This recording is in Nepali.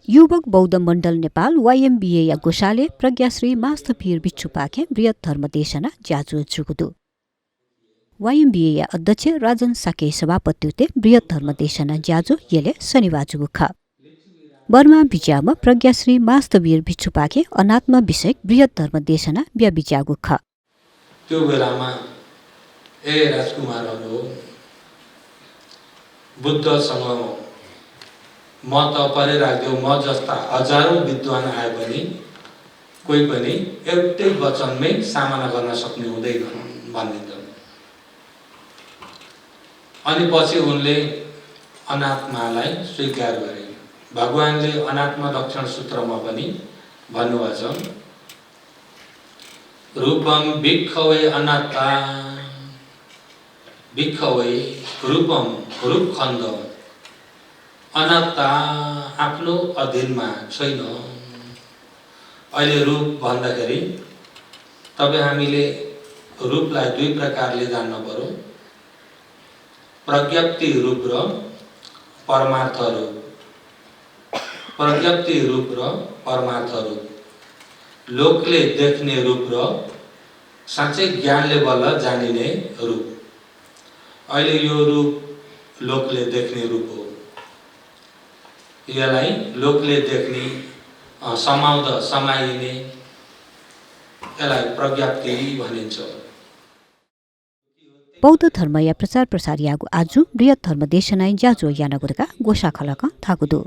युवक बौद्ध मण्डल नेपाल YMBA या गोशाले प्रज्ञाश्री मास्तपीर बिच्छु पाखे बृहत धर्मदेशना ज्याजु जुगुदु YMBA या अध्यक्ष राजन साके सभापतिते बृहत धर्मदेशना ज्याजु येले शनिबार जुगुख बर्मा बिज्यामा प्रज्ञाश्री मास्तवीर बिच्छु पाखे अनात्म विषय बृहत धर्मदेशना ब्या बिज्यागुख त्यो बेलामा राजकुमारहरू बुद्धसँग म त परे राख्दियो म जस्ता हजारौं विद्वान आए पनि कोही पनि एउटै वचनमै सामना गर्न सक्ने हुँदैन भनिदिन्छन्। अनि पछि उनले अनात्मालाई स्वीकार गरे। भगवानले अनात्मा लक्षण सूत्रमा पनि भन्नुभएको छ, रूपम भिक्खवे अनात्ता भिक्खवे रूपम रूपखण्ड अनात्ता आफ्नो अधीनमा छैन। अहिले रूप भन्दाखेरि तपाईँ हामीले रूपलाई दुई प्रकारले जान्न पर्यो, प्रज्ञप्ति रूप र परमार्थ रूप। प्रज्ञप्ति रूप र परमार्थ रूप लोकले देख्ने रूप र साँच्चै ज्ञानले बल्ल जानिने रूप। अहिले यो रूप लोकले देख्ने रूप हो। यसलाई लोकले देख्ने समाउँद समाइने यसलाई प्रज्ञप्ति भनिन्छ। बौद्ध धर्म या प्रचार प्रसार यागु आजु बृहत धर्मदेशनाइ ज्याजो यानगुरका गोशा खलक थाकुदु।